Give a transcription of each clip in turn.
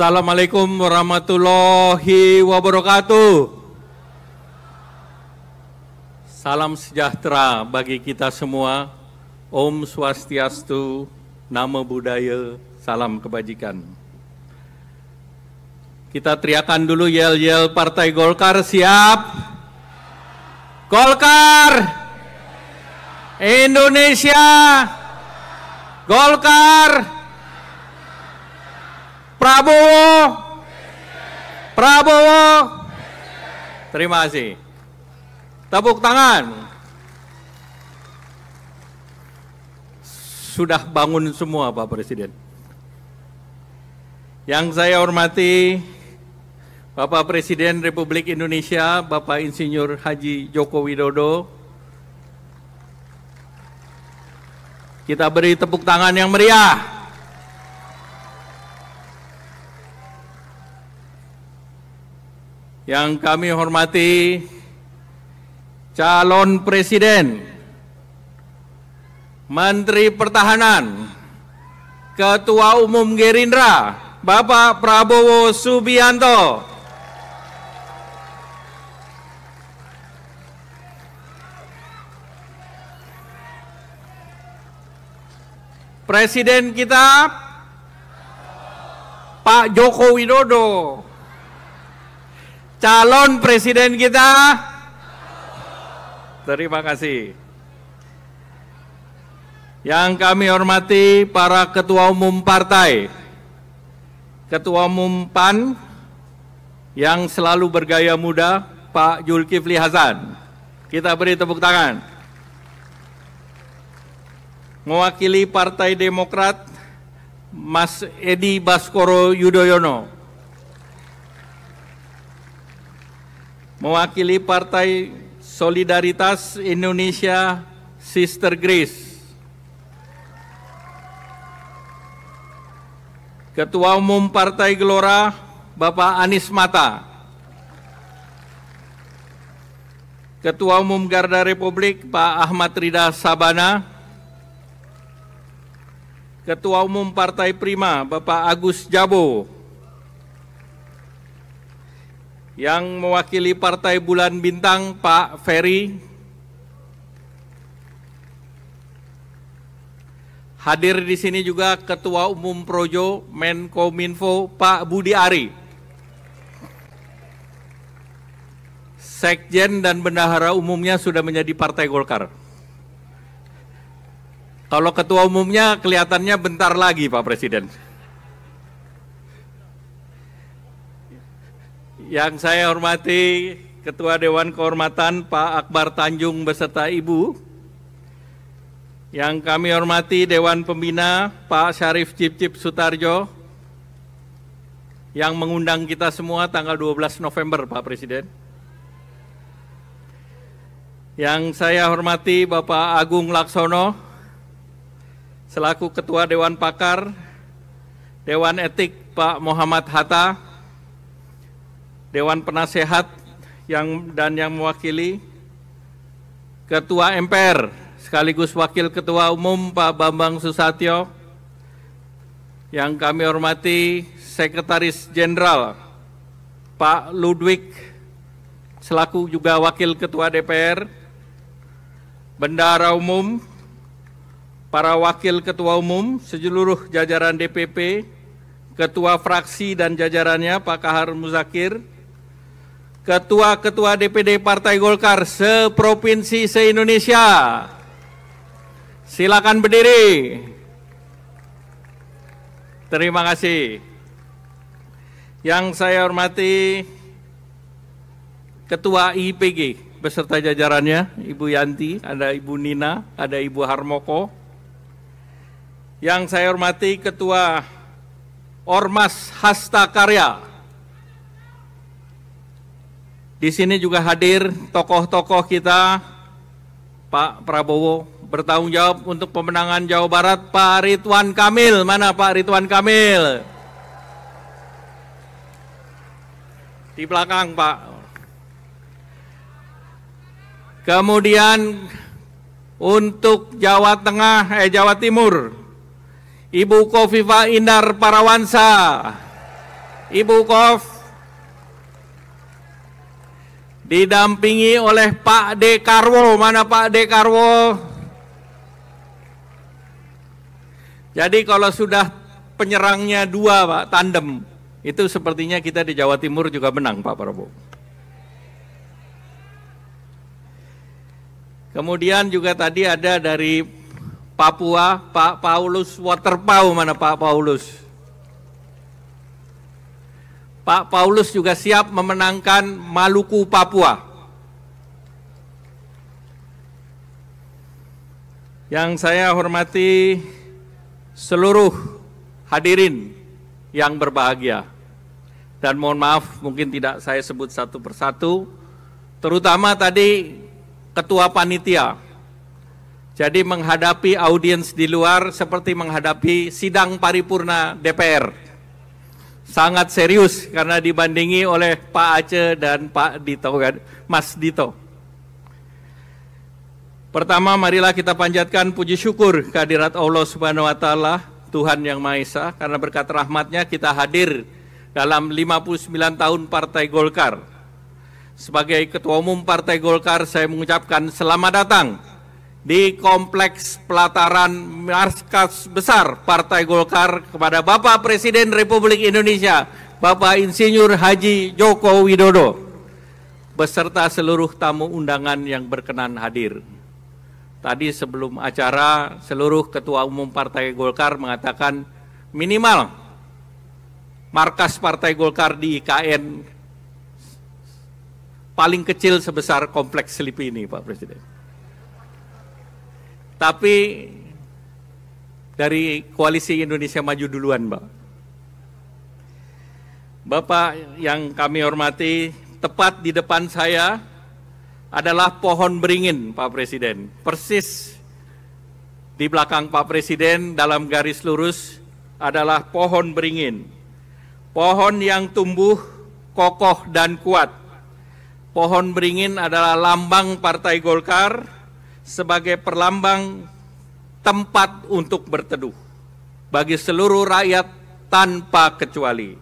Assalamualaikum warahmatullahi wabarakatuh. Salam sejahtera bagi kita semua. Om Swastiastu, Namo Buddhaya, salam kebajikan. Kita teriakan dulu yel-yel Partai Golkar, siap? Golkar! Indonesia! Golkar! Prabowo, Prabowo, terima kasih. Tepuk tangan. Sudah bangun semua Pak Presiden. Yang saya hormati Bapak Presiden Republik Indonesia, Bapak Insinyur Haji Joko Widodo. Kita beri tepuk tangan yang meriah. Yang kami hormati calon presiden, Menteri Pertahanan, Ketua Umum Gerindra, Bapak Prabowo Subianto. Presiden kita, Pak Joko Widodo. Calon presiden kita, terima kasih. Yang kami hormati para ketua umum partai, ketua umum PAN yang selalu bergaya muda, Pak Zulkifli Hasan. Kita beri tepuk tangan. Mewakili Partai Demokrat, Mas Edi Baskoro Yudhoyono. Mewakili Partai Solidaritas Indonesia, Sister Grace. Ketua Umum Partai Gelora, Bapak Anies Mata. Ketua Umum Garda Republik, Pak Ahmad Rida Sabana. Ketua Umum Partai Prima, Bapak Agus Jabo. Yang mewakili Partai Bulan Bintang, Pak Ferry. Hadir di sini juga Ketua Umum Projo, Menkominfo, Pak Budi Ari. Sekjen dan bendahara umumnya sudah menjadi Partai Golkar. Kalau ketua umumnya kelihatannya bentar lagi, Pak Presiden. Yang saya hormati Ketua Dewan Kehormatan Pak Akbar Tanjung beserta Ibu. Yang kami hormati Dewan Pembina Pak Syarif Cip-Cip Sutarjo. Yang mengundang kita semua tanggal 12 November Pak Presiden. Yang saya hormati Bapak Agung Laksono selaku Ketua Dewan Pakar, Dewan Etik Pak Muhammad Hatta, Dewan Penasehat yang mewakili, Ketua MPR sekaligus Wakil Ketua Umum Pak Bambang Susatyo, yang kami hormati Sekretaris Jenderal Pak Ludwig selaku juga Wakil Ketua DPR, Bendahara Umum, para Wakil Ketua Umum, seluruh jajaran DPP, Ketua Fraksi dan jajarannya Pak Kahar Muzakir, Ketua-ketua DPD Partai Golkar seprovinsi se-Indonesia. Silakan berdiri. Terima kasih. Yang saya hormati Ketua IPG beserta jajarannya, Ibu Yanti, ada Ibu Nina, ada Ibu Harmoko. Yang saya hormati Ketua Ormas Hasta Karya. Di sini juga hadir tokoh-tokoh kita, Pak Prabowo bertanggung jawab untuk pemenangan Jawa Barat, Pak Ridwan Kamil. Mana Pak Ridwan Kamil? Di belakang Pak. Kemudian untuk Jawa Tengah, Jawa Timur, Ibu Khofifah Indar Parawansa. Ibu Kof, didampingi oleh Pak Dekarwo. Mana Pak Dekarwo? Jadi kalau sudah penyerangnya dua, Pak, tandem, itu sepertinya kita di Jawa Timur juga menang, Pak Prabowo. Kemudian juga tadi ada dari Papua, Pak Paulus Waterpau. Mana Pak Paulus? Pak Paulus juga siap memenangkan Maluku Papua. Yang saya hormati seluruh hadirin yang berbahagia. Dan mohon maaf mungkin tidak saya sebut satu persatu, terutama tadi Ketua Panitia. Jadi menghadapi audiens di luar seperti menghadapi sidang paripurna DPR. Sangat serius karena dibandingi oleh Pak Aceh dan Pak Dito, Mas Dito. Pertama, marilah kita panjatkan puji syukur kehadirat Allah Subhanahu wa Ta'ala, Tuhan Yang Maha Esa, karena berkat rahmatnya kita hadir dalam 59 tahun Partai Golkar. Sebagai Ketua Umum Partai Golkar, saya mengucapkan selamat datang di Kompleks Pelataran Markas Besar Partai Golkar kepada Bapak Presiden Republik Indonesia, Bapak Insinyur Haji Joko Widodo, beserta seluruh tamu undangan yang berkenan hadir. Tadi sebelum acara, seluruh Ketua Umum Partai Golkar mengatakan minimal markas Partai Golkar di IKN paling kecil sebesar Kompleks Selipi ini, Pak Presiden. Tapi dari Koalisi Indonesia Maju duluan, Pak. Bapak yang kami hormati, tepat di depan saya adalah pohon beringin, Pak Presiden. Persis di belakang Pak Presiden dalam garis lurus adalah pohon beringin. Pohon yang tumbuh kokoh dan kuat. Pohon beringin adalah lambang Partai Golkar sebagai perlambang tempat untuk berteduh bagi seluruh rakyat tanpa kecuali.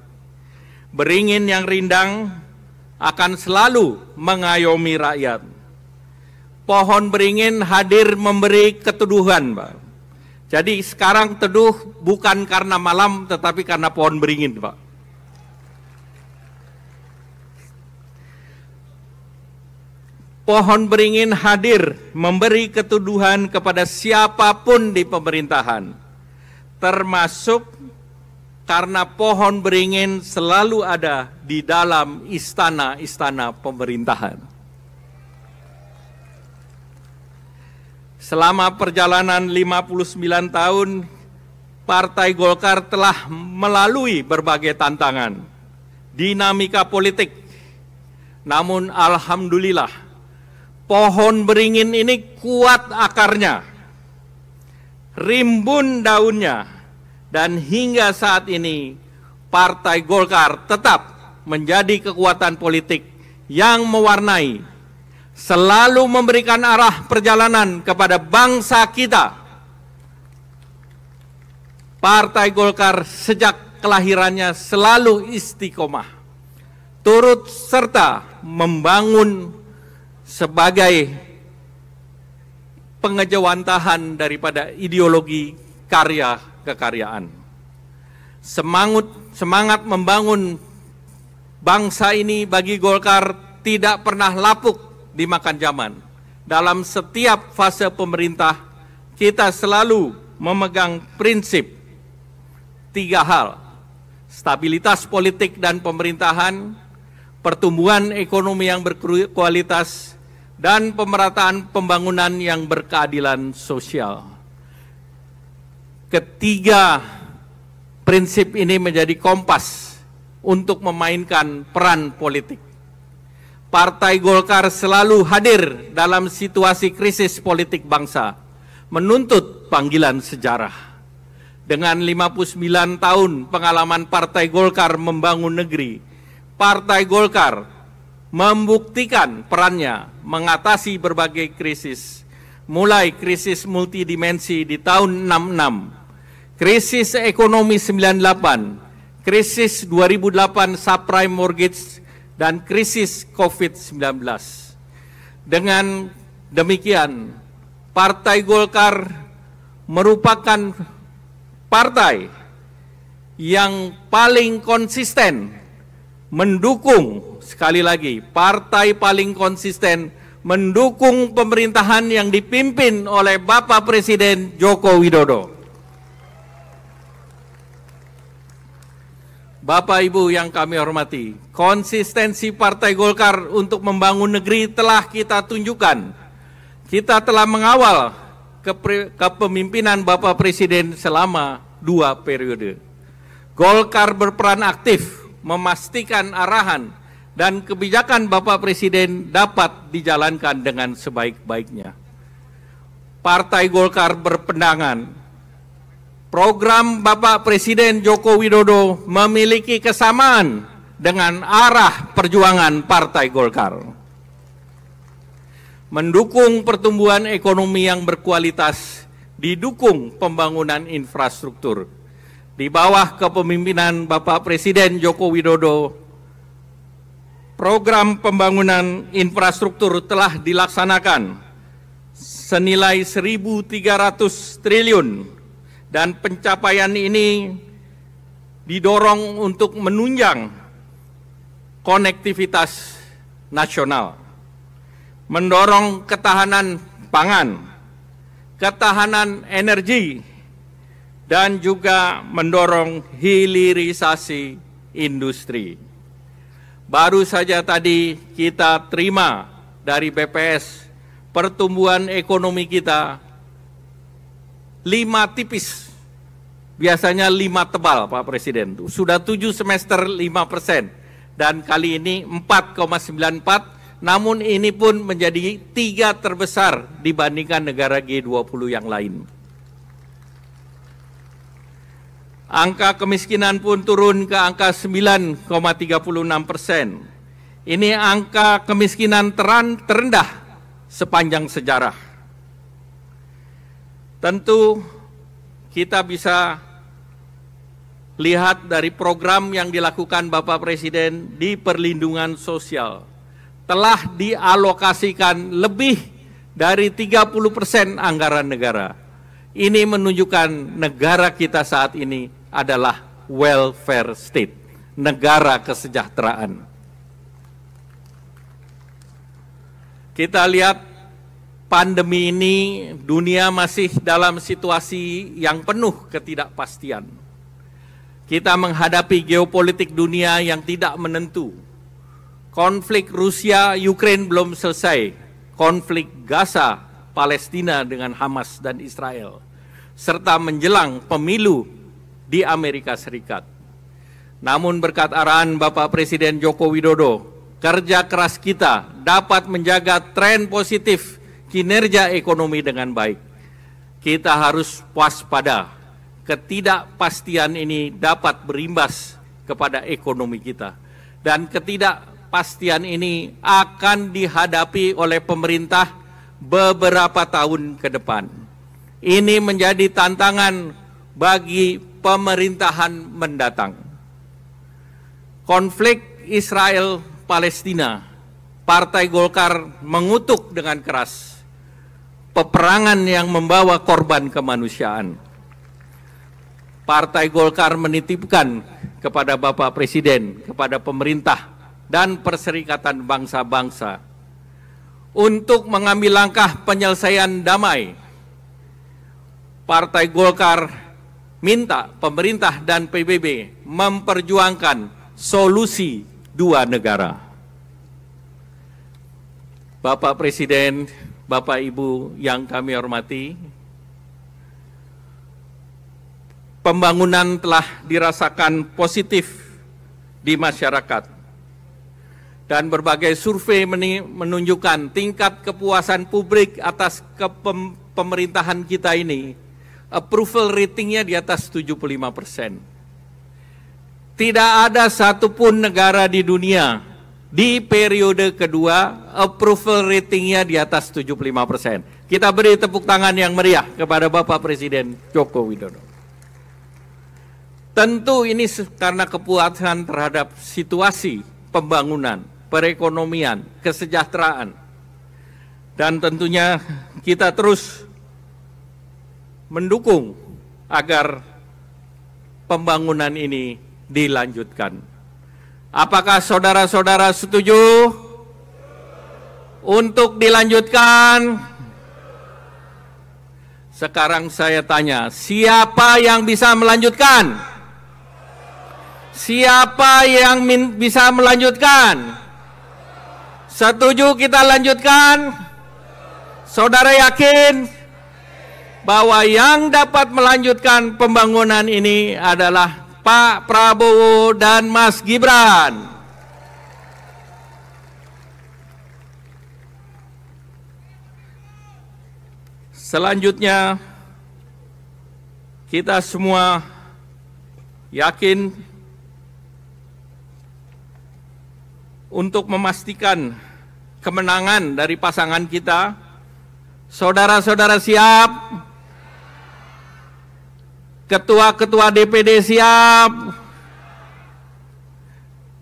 Beringin yang rindang akan selalu mengayomi rakyat. Pohon beringin hadir memberi keteduhan, Pak. Jadi sekarang teduh bukan karena malam tetapi karena pohon beringin, Pak. Pohon beringin hadir memberi keteduhan kepada siapapun di pemerintahan, termasuk karena pohon beringin selalu ada di dalam istana-istana pemerintahan. Selama perjalanan 59 tahun, Partai Golkar telah melalui berbagai tantangan, dinamika politik. Namun alhamdulillah, pohon beringin ini kuat akarnya, rimbun daunnya, dan hingga saat ini Partai Golkar tetap menjadi kekuatan politik yang mewarnai, selalu memberikan arah perjalanan kepada bangsa kita. Partai Golkar sejak kelahirannya selalu istiqomah, turut serta membangun sebagai pengejawantahan daripada ideologi karya kekaryaan. Semangat membangun bangsa ini bagi Golkar tidak pernah lapuk dimakan zaman. Dalam setiap fase pemerintah, kita selalu memegang prinsip 3 hal: stabilitas politik dan pemerintahan, pertumbuhan ekonomi yang berkualitas, dan pemerataan pembangunan yang berkeadilan sosial. Ketiga prinsip ini menjadi kompas untuk memainkan peran politik. Partai Golkar selalu hadir dalam situasi krisis politik bangsa, menuntut panggilan sejarah. Dengan 59 tahun pengalaman Partai Golkar membangun negeri, Partai Golkar membuktikan perannya mengatasi berbagai krisis, mulai krisis multidimensi di tahun 66, krisis ekonomi 98, krisis 2008 subprime mortgage, dan krisis COVID-19. Dengan demikian, Partai Golkar merupakan partai yang paling konsisten mendukung, sekali lagi, partai paling konsisten mendukung pemerintahan yang dipimpin oleh Bapak Presiden Joko Widodo. Bapak Ibu yang kami hormati, konsistensi Partai Golkar untuk membangun negeri telah kita tunjukkan. Kita telah mengawal kepemimpinan Bapak Presiden selama 2 periode. Golkar berperan aktif memastikan arahan dan kebijakan Bapak Presiden dapat dijalankan dengan sebaik-baiknya. Partai Golkar berpandangan program Bapak Presiden Joko Widodo memiliki kesamaan dengan arah perjuangan Partai Golkar. Mendukung pertumbuhan ekonomi yang berkualitas, didukung pembangunan infrastruktur. Di bawah kepemimpinan Bapak Presiden Joko Widodo, program pembangunan infrastruktur telah dilaksanakan senilai 1.300 triliun. Dan pencapaian ini didorong untuk menunjang konektivitas nasional, mendorong ketahanan pangan, ketahanan energi, dan juga mendorong hilirisasi industri. Baru saja tadi kita terima dari BPS pertumbuhan ekonomi kita 5 tipis, biasanya 5 tebal Pak Presiden. Sudah 7 semester 5%, dan kali ini 4,94, namun ini pun menjadi 3 terbesar dibandingkan negara G20 yang lain. Angka kemiskinan pun turun ke angka 9,36%. Ini angka kemiskinan terendah sepanjang sejarah. Tentu kita bisa lihat dari program yang dilakukan Bapak Presiden di perlindungan sosial. Telah dialokasikan lebih dari 30% anggaran negara. Ini menunjukkan negara kita saat ini adalah welfare state, negara kesejahteraan. Kita lihat pandemi ini, dunia masih dalam situasi yang penuh ketidakpastian. Kita menghadapi geopolitik dunia yang tidak menentu. Konflik Rusia-Ukraine belum selesai. Konflik Gaza, Palestina dengan Hamas dan Israel. Serta menjelang pemilu di Amerika Serikat. Namun berkat arahan Bapak Presiden Joko Widodo, kerja keras kita dapat menjaga tren positif kinerja ekonomi dengan baik. Kita harus waspada. Ketidakpastian ini dapat berimbas kepada ekonomi kita. Dan ketidakpastian ini akan dihadapi oleh pemerintah beberapa tahun ke depan. Ini menjadi tantangan bagi pemerintahan mendatang. Konflik Israel-Palestina, Partai Golkar mengutuk dengan keras peperangan yang membawa korban kemanusiaan. Partai Golkar menitipkan kepada Bapak Presiden, kepada pemerintah dan Perserikatan Bangsa-Bangsa untuk mengambil langkah penyelesaian damai. Partai Golkar minta pemerintah dan PBB memperjuangkan solusi 2 negara. Bapak Presiden, Bapak Ibu yang kami hormati, pembangunan telah dirasakan positif di masyarakat. Dan berbagai survei menunjukkan tingkat kepuasan publik atas pemerintahan kita ini, approval ratingnya di atas 75%. Tidak ada satupun negara di dunia di periode kedua, approval ratingnya di atas 75%. Kita beri tepuk tangan yang meriah kepada Bapak Presiden Joko Widodo. Tentu ini karena kepuasan terhadap situasi pembangunan, perekonomian, kesejahteraan. Dan tentunya kita terus mendukung agar pembangunan ini dilanjutkan. Apakah saudara-saudara setuju untuk dilanjutkan? Sekarang saya tanya, siapa yang bisa melanjutkan? Siapa yang bisa melanjutkan? Setuju kita lanjutkan? Saudara yakin bahwa yang dapat melanjutkan pembangunan ini adalah Pak Prabowo dan Mas Gibran. Selanjutnya, kita semua yakin untuk memastikan kemenangan dari pasangan kita. Saudara-saudara siap? Ketua-ketua DPD siap?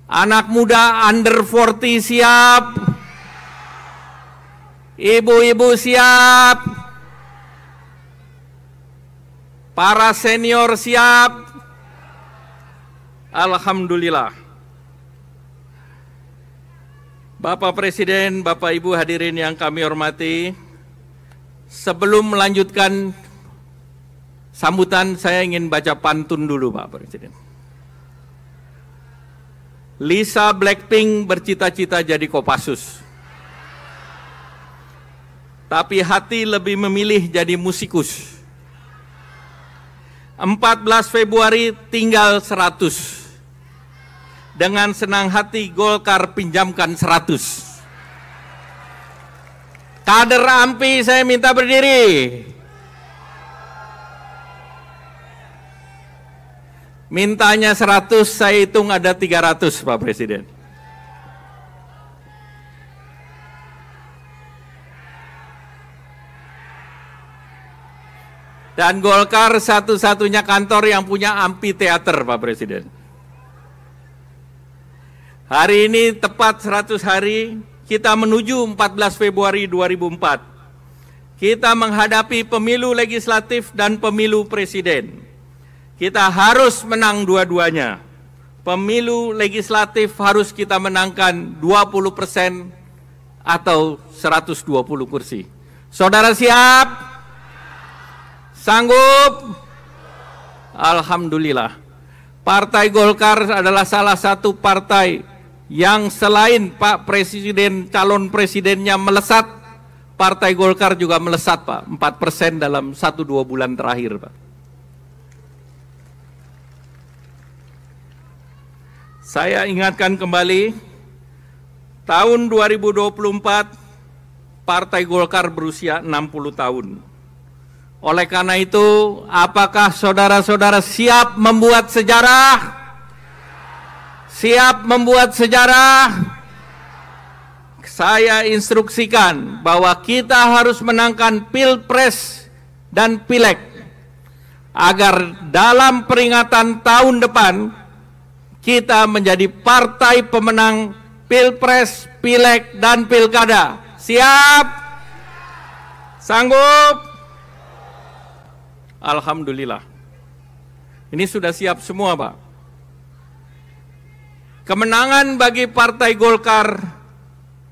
Anak muda under 40 siap? Ibu-ibu siap? Para senior siap? Alhamdulillah. Bapak Presiden, Bapak Ibu hadirin yang kami hormati, sebelum melanjutkan sambutan, saya ingin baca pantun dulu, Pak Presiden. Lisa Blackpink bercita-cita jadi Kopassus, tapi hati lebih memilih jadi musikus. 14 Februari tinggal 100. Dengan senang hati Golkar pinjamkan 100. Kader AMPI saya minta berdiri. Mintanya 100, saya hitung ada 300, Pak Presiden. Dan Golkar satu-satunya kantor yang punya amphitheater, Pak Presiden. Hari ini tepat 100 hari, kita menuju 14 Februari 2004. Kita menghadapi pemilu legislatif dan pemilu presiden. Kita harus menang dua-duanya. Pemilu legislatif harus kita menangkan 20% atau 120 kursi. Saudara siap? Sanggup? Alhamdulillah. Partai Golkar adalah salah satu partai yang selain Pak Presiden, calon presidennya melesat, Partai Golkar juga melesat, Pak. 4% dalam 1-2 bulan terakhir, Pak. Saya ingatkan kembali, tahun 2024, Partai Golkar berusia 60 tahun. Oleh karena itu, apakah saudara-saudara siap membuat sejarah? Siap membuat sejarah? Saya instruksikan bahwa kita harus menangkan Pilpres dan Pileg agar dalam peringatan tahun depan kita menjadi partai pemenang Pilpres, Pileg, dan Pilkada. Siap? Sanggup? Alhamdulillah. Ini sudah siap semua, Pak. Kemenangan bagi Partai Golkar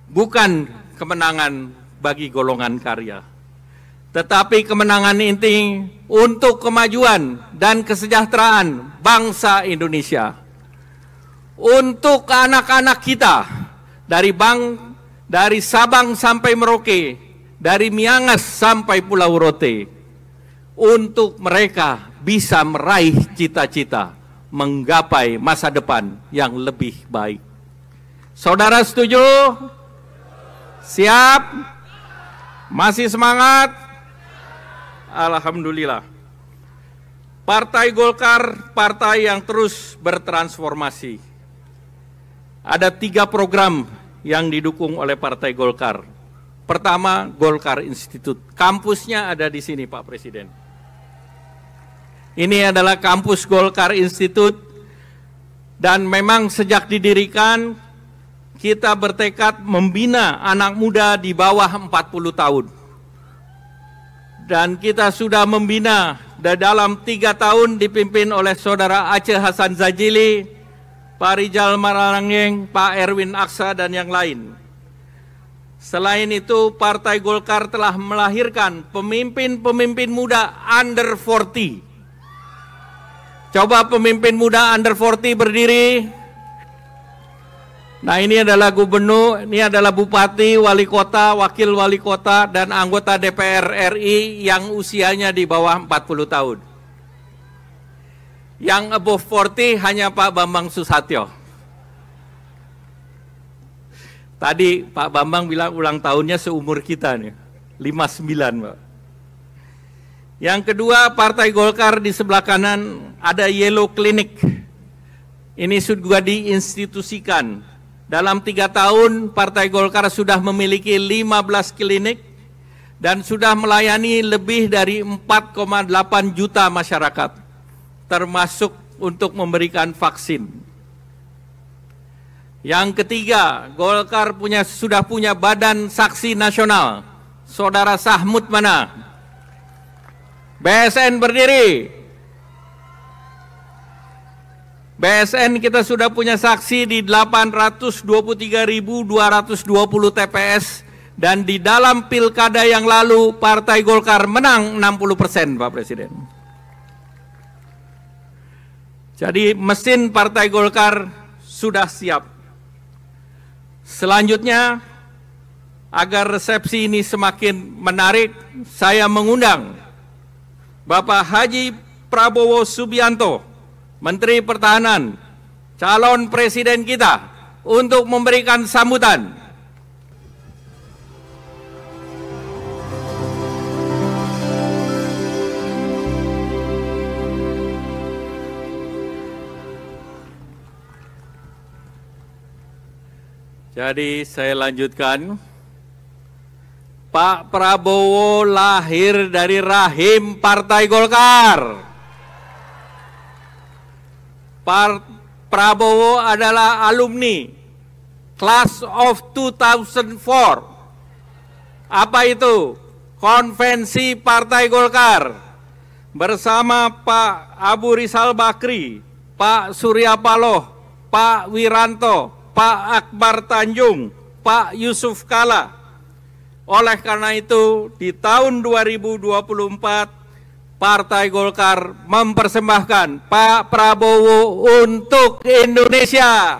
bukan kemenangan bagi golongan karya, tetapi kemenangan inti untuk kemajuan dan kesejahteraan bangsa Indonesia. Untuk anak-anak kita dari Sabang sampai Merauke, dari Miangas sampai Pulau Rote, untuk mereka bisa meraih cita-cita, menggapai masa depan yang lebih baik. Saudara setuju? Siap? Masih semangat? Alhamdulillah. Partai Golkar, partai yang terus bertransformasi. Ada 3 program yang didukung oleh Partai Golkar. Pertama, Golkar Institute. Kampusnya ada di sini, Pak Presiden. Ini adalah kampus Golkar Institute, dan memang sejak didirikan kita bertekad membina anak muda di bawah 40 tahun. Dan kita sudah membina dalam 3 tahun dipimpin oleh Saudara Aceh Hasan Zajili, Pak Rijal Marangeng, Pak Erwin Aksa, dan yang lain. Selain itu, Partai Golkar telah melahirkan pemimpin-pemimpin muda under 40. Coba pemimpin muda under 40 berdiri. Nah, ini adalah gubernur, ini adalah bupati, wali kota, wakil wali kota, dan anggota DPR RI yang usianya di bawah 40 tahun. Yang above 40 hanya Pak Bambang Susatyo. Tadi Pak Bambang bilang ulang tahunnya seumur kita nih, 59, Pak. Yang kedua, Partai Golkar di sebelah kanan ada Yellow Clinic. Ini sudah diinstitusikan. Dalam 3 tahun, Partai Golkar sudah memiliki 15 klinik dan sudah melayani lebih dari 4,8 juta masyarakat, termasuk untuk memberikan vaksin. Yang ketiga, Golkar sudah punya badan saksi nasional. Saudara Sahmud mana? BSN berdiri. BSN kita sudah punya saksi di 823.220 TPS, dan di dalam pilkada yang lalu Partai Golkar menang 60%, Pak Presiden. Jadi mesin Partai Golkar sudah siap. Selanjutnya, agar resepsi ini semakin menarik, saya mengundang Bapak Haji Prabowo Subianto, Menteri Pertahanan, calon presiden kita, untuk memberikan sambutan. Jadi saya lanjutkan. Pak Prabowo lahir dari rahim Partai Golkar. Pak Prabowo adalah alumni Class of 2004. Apa itu? Konvensi Partai Golkar. Bersama Pak Abu Rizal Bakri, Pak Surya Paloh, Pak Wiranto, Pak Akbar Tanjung, Pak Yusuf Kala. Oleh karena itu, di tahun 2024, Partai Golkar mempersembahkan Pak Prabowo untuk Indonesia.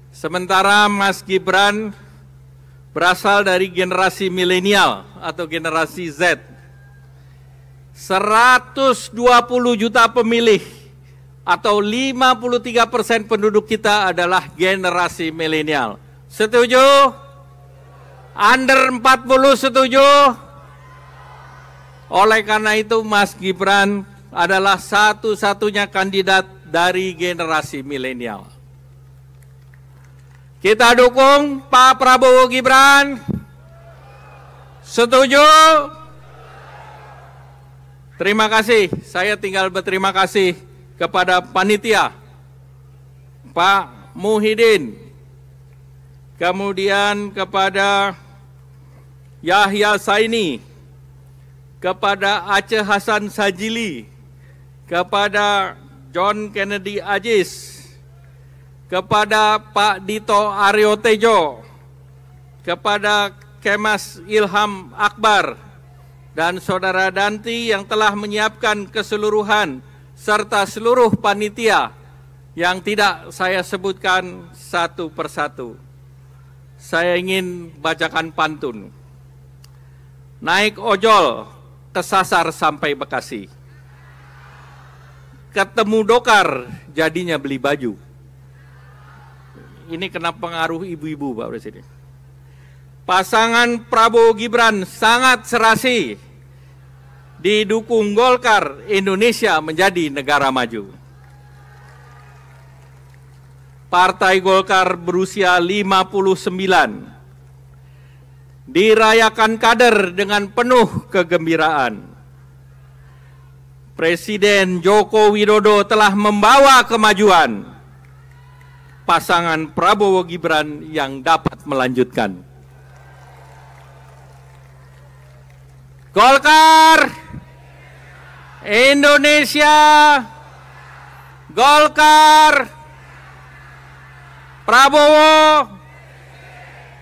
Sementara Mas Gibran berasal dari generasi milenial atau generasi Z. 120 juta pemilih atau 53% penduduk kita adalah generasi milenial. Setuju? Under 40 setuju? Oleh karena itu Mas Gibran adalah satu-satunya kandidat dari generasi milenial. Kita dukung Pak Prabowo Gibran. Setuju? Terima kasih. Saya tinggal berterima kasih kepada panitia, Pak Muhyiddin, kemudian kepada Yahya Saini, kepada Aceh Hasan Sajili, kepada John Kennedy Ajis, kepada Pak Dito Aryo Tejo, kepada Kemas Ilham Akbar, dan Saudara Danti yang telah menyiapkan keseluruhan, serta seluruh panitia yang tidak saya sebutkan satu persatu. Saya ingin bacakan pantun. Naik ojol, kesasar sampai Bekasi. Ketemu dokar, jadinya beli baju. Ini kena pengaruh ibu-ibu, Pak Presiden. Pasangan Prabowo Gibran sangat serasi. Didukung Golkar, Indonesia menjadi negara maju. Partai Golkar berusia 59. dirayakan kader dengan penuh kegembiraan. Presiden Joko Widodo telah membawa kemajuan pasangan Prabowo Gibran yang dapat melanjutkan. Golkar, Indonesia, Golkar, Prabowo,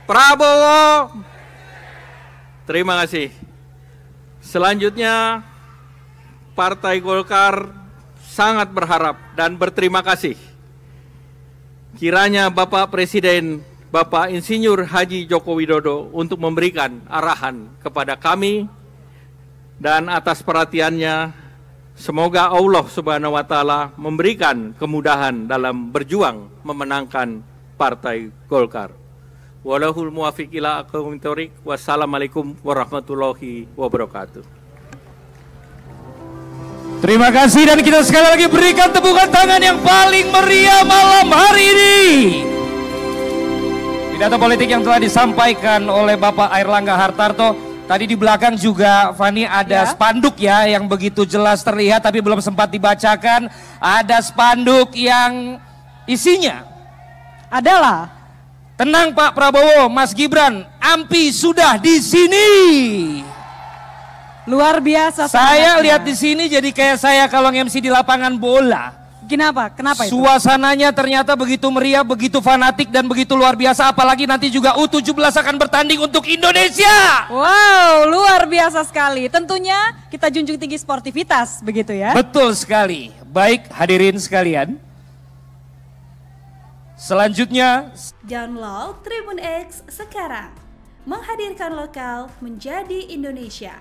Prabowo. Terima kasih. Selanjutnya, Partai Golkar sangat berharap dan berterima kasih kiranya Bapak Presiden, Bapak Insinyur Haji Joko Widodo untuk memberikan arahan kepada kami, dan atas perhatiannya semoga Allah Subhanahu wa Ta'ala memberikan kemudahan dalam berjuang memenangkan Partai Golkar. Walahul muwafiq ila aqwamit thoriq. Wassalamualaikum warahmatullahi wabarakatuh. Terima kasih, dan kita sekali lagi berikan tepukan tangan yang paling meriah malam hari ini. Pidato politik yang telah disampaikan oleh Bapak Airlangga Hartarto. Tadi di belakang juga Fani ada spanduk ya yang begitu jelas terlihat tapi belum sempat dibacakan. Ada spanduk yang isinya adalah tenang Pak Prabowo, Mas Gibran, AMPI sudah di sini. Luar biasa. Saya lihat di sini jadi kayak saya kalau MC di lapangan bola. Kenapa? Kenapa itu? Suasananya ternyata begitu meriah, begitu fanatik dan begitu luar biasa. Apalagi nanti juga U17 akan bertanding untuk Indonesia. Wow, luar biasa sekali. Tentunya kita junjung tinggi sportivitas, begitu ya? Betul sekali. Baik hadirin sekalian. Selanjutnya, download Tribun X sekarang. Menghadirkan lokal menjadi Indonesia.